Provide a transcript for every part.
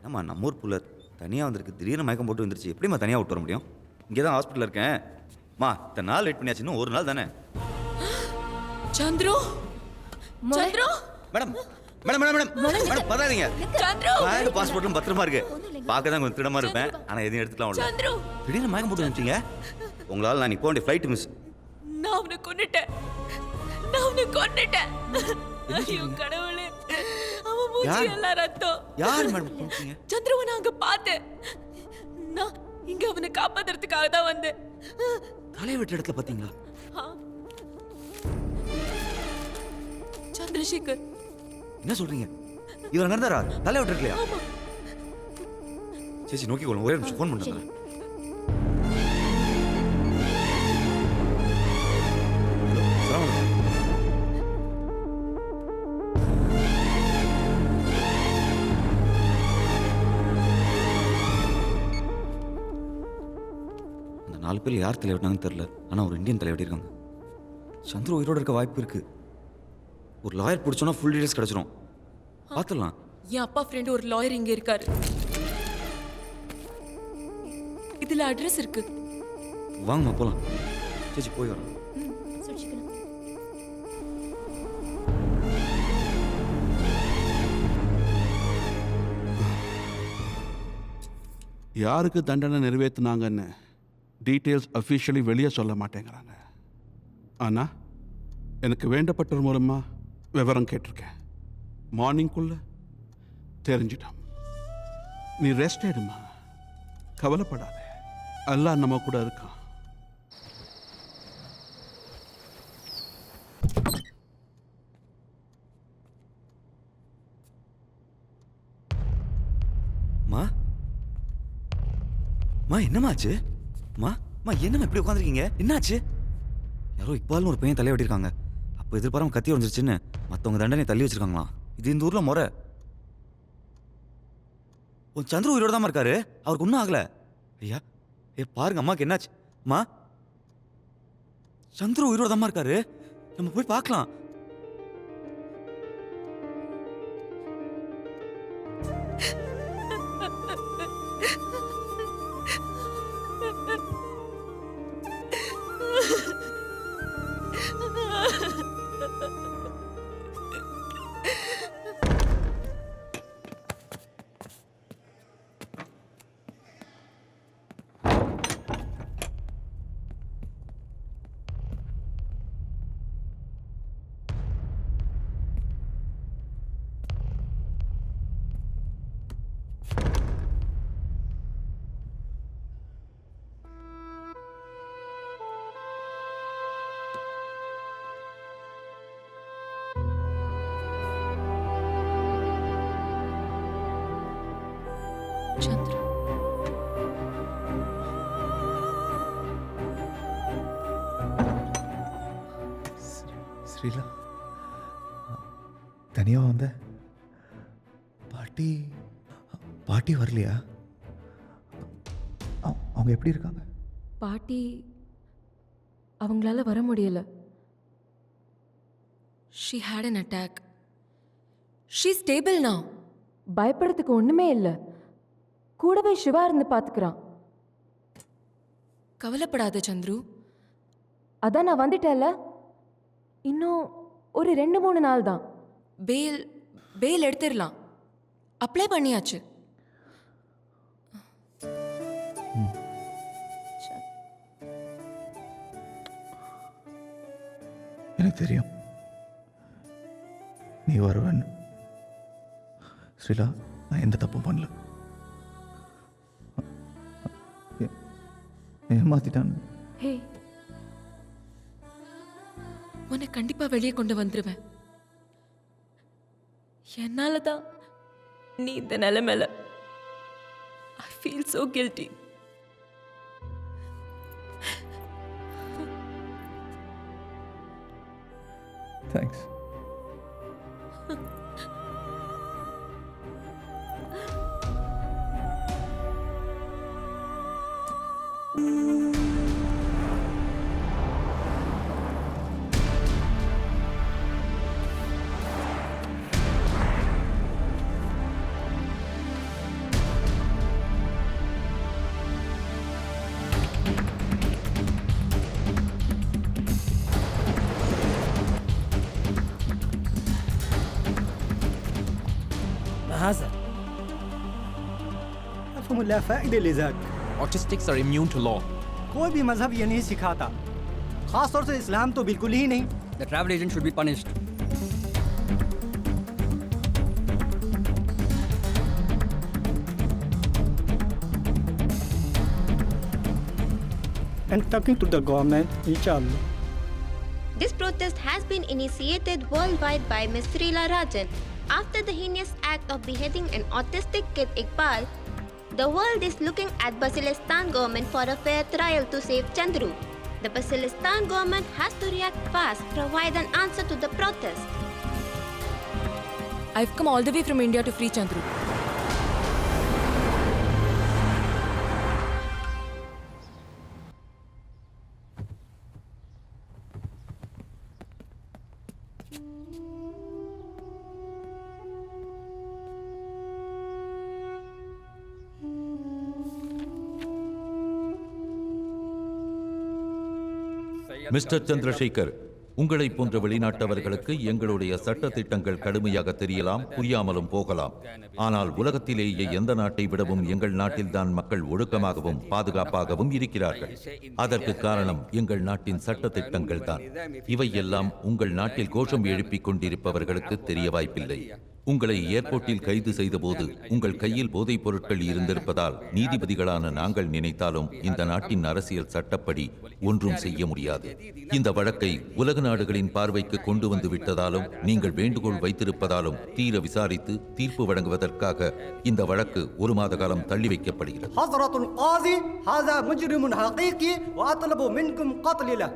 ஏம்மா நம்ம ஊர் புள்ள தனியாக வந்திருக்கு, திடீர்னு மயக்கம் போட்டு வந்துருச்சு, எப்படிம்மா தனியாக விட்டு வர முடியும்? இங்கே தான் ஹாஸ்பிட்டலில் இருக்கேன். மா இத்தனை நாள் வெயிட் பண்ணியாச்சு, இன்னும் ஒரு நாள் தானே. Chandru Chandru madam madam madam madam madam பதாதீங்க. சந்துரு பேக் பாஸ்போர்ட்டும் பத்திரமா இருக்கு. பார்க்க தான் கொஞ்சம் திடமா இருப்பேன், ஆனால் எதையும் எடுத்துக்கலாம். சந்துரு திடீர்னு மயக்கம் போட்டு வந்துட்டீங்க. உங்களால் நான் இப்போ வேண்டிய ஃப்ளைட் மிஸ். நான் அவனை கொன்னுட்டேன். ஐயோ கடவுளே, அவன் மூஞ்சி எல்லாம் ரத்தம். யார் மேடம் கொன்னீங்க? சந்துருவை நான் அங்க பார்த்தேன். நான் இங்க அவனை காப்பாத்துறதுக்காக தான் வந்தேன். தலையை வெட்ட இடத்துல பார்த்தீங்களா? சந்திரசேகர். என்ன சொல்றீங்க? இவர் அங்க இருந்தாரா? தலையை வெட்ட இருக்கலையா? சேச்சி நோக்கி கொள்ளுங்க, ஒரே நிமிஷம் ஃபோன் பண்ணுறேன். அந்த 4 பேர் யார் தலை வெட்டினாங்கன்னு தெரியல, ஆனால் ஒரு இந்தியன் தலை வெட்டியிருக்காங்க. சந்துரு உயிரோடு இருக்க வாய்ப்பு இருக்கு. ஒரு லாயர் பிடிச்சோன்னா ஃபுல் டீடைல்ஸ் கிடைச்சிரும். பார்த்துடலாம். என் அப்பா ஃப்ரெண்ட் ஒரு லாயர் இங்க இருக்காரு. இதுல அட்ரஸ் இருக்கு. வாங்கம்மா போகலாம். சேச்சி போய் வரோம். யாருக்கு தண்டனை நிறைவேற்றினாங்கன்னு டீட்டெயில்ஸ் அஃபிஷியலி வெளியே சொல்ல மாட்டேங்கிறாங்க. ஆனால் எனக்கு வேண்டப்பட்டவர் மூலமாக விவரம் கேட்டிருக்கேன். மார்னிங்குள்ள தெரிஞ்சிட்டோம். நீ ரெஸ்ட் எடுமா, கவலைப்படாத. அல்லாஹ் நம்ம கூட இருக்கான். மா மா என்னமாச்சு? மா மா என்னம்மா இப்படி உட்காந்துருக்கீங்க? என்னாச்சு? யாரோ இக்பால்னு ஒரு பையன் தலையை வெட்டியிருக்காங்க. அப்போ எதிர்பாராம கத்தி வந்துருச்சுன்னு மற்றவங்க தண்டனை தள்ளி வச்சிருக்காங்களாம். இது இந்த ஊரில் முறை. உன் சந்துரு உயிரோட தான் இருக்காரு, அவருக்கு ஒன்றும் ஆகலை. ஐயா பாருங்க அம்மாக்கு என்னாச்சு? மா சந்துரு உயிரோட தான் இருக்காரு, நம்ம போய் பார்க்கலாம். சந்துரு ஸ்ரீலா, தனியாக வந்த? பாட்டி பாட்டி வரலையா? அவங்க எப்படி இருக்காங்க? பாட்டி அவங்களால வர முடியல. she had an attack. she's stable now. பயப்படுறதுக்கு ஒண்ணுமே இல்லை. கூடவே சிவா இருந்து பார்த்துக்கிறான். கவலைப்படாத சந்துரு. அதான் நான் வந்துட்டேன்ல, இன்னும் ஒரு 2-3 நாள் தான். பேல் எடுத்துடலாம். அப்ளை பண்ணியாச்சு. எனக்கு தெரியும் நீ வருவன்னு. ஸ்ரீலா, நான் எந்த தப்பும் பண்ணல. ஏமாத்திட்டான்னு. ஹே, உன்னை கண்டிப்பா வெளியே கொண்டு வந்துருவேன். என்னால தான் நீ இந்த நிலைமையில. I feel so guilty. Thanks. لماذا؟ أفهم لا فائدة لذاك. Autistics are immune to law. कोई भी मजहब ये नहीं सिखाता, खास तौर से इस्लाम तो बिल्कुल ही नहीं. The travel agent should be punished. And talking to the government, inshallah. This protest has been initiated worldwide by Ms. Srila Rajan. After the heinous act of beheading an autistic kid Iqbal, the world is looking at Basilistan government for a fair trial to save Chandru. The Basilistan government has to react fast, provide an answer to the protest. I've come all the way from India to free Chandru. Mister Chandrasekhar, உங்களை போன்ற வெளிநாட்டவர்களுக்கு எங்களுடைய சட்ட திட்டங்கள் கடுமையாக தெரியலாம், புரியாமலும் போகலாம். ஆனால் உலகத்திலேயே எந்த நாட்டை விடவும் எங்கள் நாட்டில்தான் மக்கள் ஒழுக்கமாகவும் பாதுகாப்பாகவும் இருக்கிறார்கள். அதற்கு காரணம் எங்கள் நாட்டின் சட்ட திட்டங்கள் தான். இவையெல்லாம் உங்கள் நாட்டில் கோஷம் எழுப்பிக் கொண்டிருப்பவர்களுக்கு தெரிய வாய்ப்பில்லை. உங்களை ஏர்போர்ட்டில் கைது செய்தபோது உங்கள் கையில் போதைப் பொருட்கள் இருந்திருப்பதால் நீதிபதிகளான நாங்கள் நினைத்தாலும் இந்த நாட்டின் அரசியல் சட்டப்படி ஒன்றும் செய்ய முடியாது. இந்த வழக்கை உலக நாடுகளின் பார்வைக்கு கொண்டு வந்து விட்டதாலும் நீங்கள் வேண்டுகோள் வைத்திருப்பதாலும் தீர விசாரித்து தீர்ப்பு வழங்குவதற்காக இந்த வழக்கு 1 மாத காலம் தள்ளி வைக்கப்படுகிறது. حضرة القاضي هذا مجرم حقيقي وأطلب منكم قتله.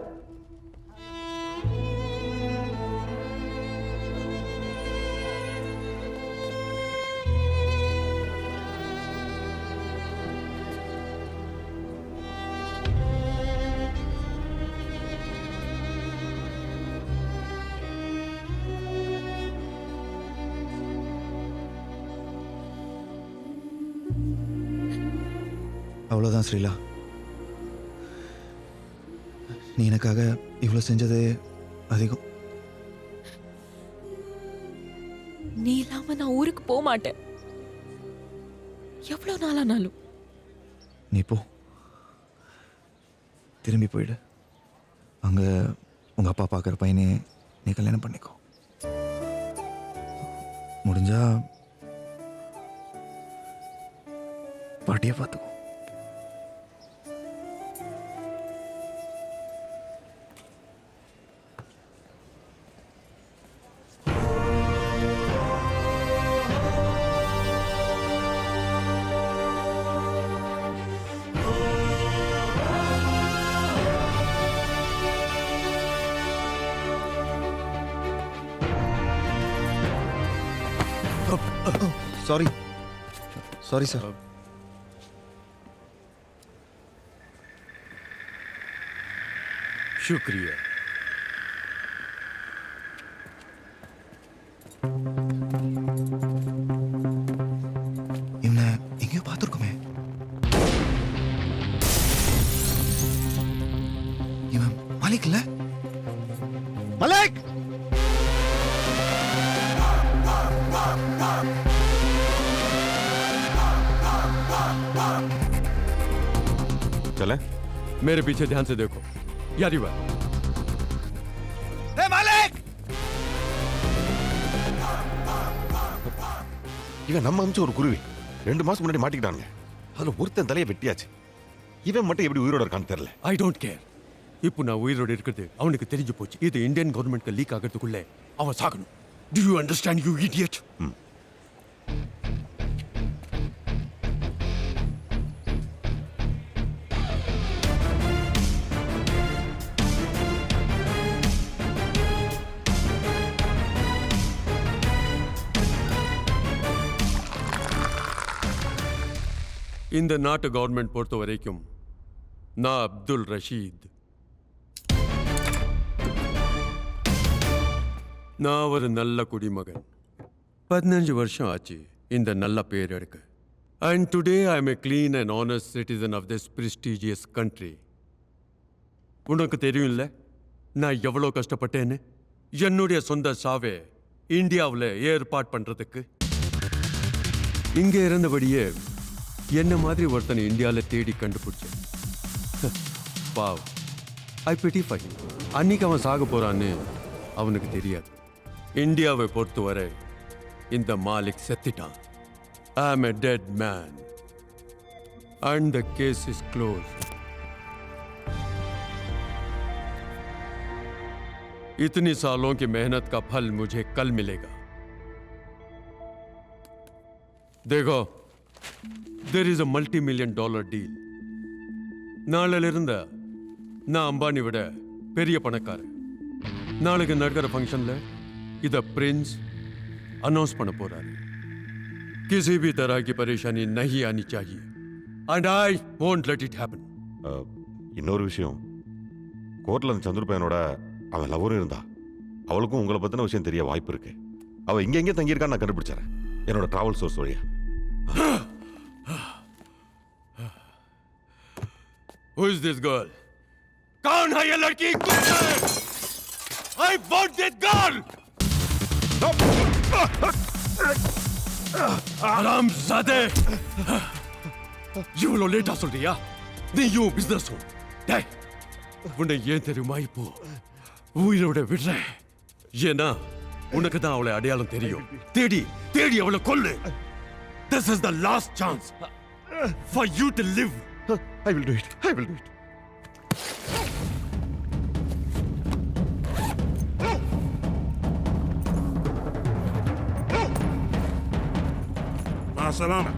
அவ்வளோதான் ஸ்ரீலா. நீ எனக்காக இவ்வளோ செஞ்சதே அதிகம். நீ இல்லாம நான் ஊருக்கு போக மாட்டேன், எவ்வளவு நாளானாலும். நீ போ, திரும்பி போயிடு. அங்கே உங்கள் அப்பா பார்க்குற பையனே நீ கல்யாணம் பண்ணிக்கோ. முடிஞ்சா பாட்டியை பார்த்துக்கோ. Sorry sir. शुक्रिया. இவனை எங்கேயோ பார்த்துருக்குமே. இவன் மலிக் இல்ல? மலிக்! चले, मेरे पीछे ध्यान से देखो. यारी बात. இவன் நம்ம அமிச்ச ஒரு குருவி 2 மாசம் முன்னாடி மாட்டிக்கிட்டானுங்க. அதுல ஒருத்தன் தலையை வெட்டியாச்சு. இவன் மட்டும் எப்படி உயிரோட இருக்கான்னு தெரியல. I don't care. இப்போ நான் உயிரோட இருக்கிறது அவனுக்கு தெரிஞ்சு போச்சு. இது இந்தியன் கவர்மெண்ட்க்கு லீக் ஆகிறதுக்குள்ளே அவன் சாகணும். To you understand you idiot? இந்த நாட்டு கவர்மெண்ட் பொறுத்த வரைக்கும் நான் அப்துல் ரஷீத். நான் ஒரு நல்ல குடிமகன். 15 வருஷம் ஆச்சு இந்த நல்ல பேர் எடுக்க. And today I am a clean and honest citizen of this prestigious country. உனக்கு தெரியும் இல்லை நான் எவ்வளோ கஷ்டப்பட்டேன்னு? என்னுடைய சொந்த சாவே இந்தியாவில் ஏற்பாடு பண்ணுறதுக்கு. இங்கே இருந்தபடியே என்ன மாதிரி ஒருத்தனை இந்தியாவில் தேடி கண்டுபிடிச்சேன். பாவ், ஐ பிட்டி ஃபை. அன்னைக்கு அவன் சாக போறான்னு அவனுக்கு தெரியாது. இந்தியாவை பொறுத்தவரை இந்த மாலிக் செத்துட்டான். I am a dead man and the case is close. इतनी सालों की मेहनत का फल मुझे कल मिलेगा. देखो, there is a multi-million-dollar deal. நாளிலிருந்த நான் அம்பானி விட பெரிய பணக்காரன். நாளைக்கு நடக்கிற ஃபங்க்ஷன்ல இத பிரின்ஸ் அனௌன்ஸ் பண்ண போறாரு. किसी भी तरह की परेशानी नहीं आनी चाहिए and I won't let it happen. இன்னொரு விஷயம், கோர்ட்ல அந்த சந்துரு பையனோட அவன் லவரும் இருந்தா அவளுக்கும் உங்களை பத்தின விஷயம் தெரிய வாய்ப்பு இருக்கு. அவ இங்க எங்கே தங்கியிருக்கான்னு நான் கண்டுபிடிச்சறேன் என்னோட டிராவல் சோர்ஸ் வழியா. Who is this girl? कौन है ये लड़की? I want this girl. हरामजादे, இவ்வளோ லேட்டா சொல்றியா? நீயும் பிசினஸ் டேய், உன்னை ஏன் தெரியுமா இப்போ உயிரோட விடுறேன்? ஏன்னா உனக்கு தான் அவளை அடையாளம் தெரியும். தேடி தேடி அவளை கொல்லு. This is the last chance for you to live. I will do it. I will do it. Ma salama.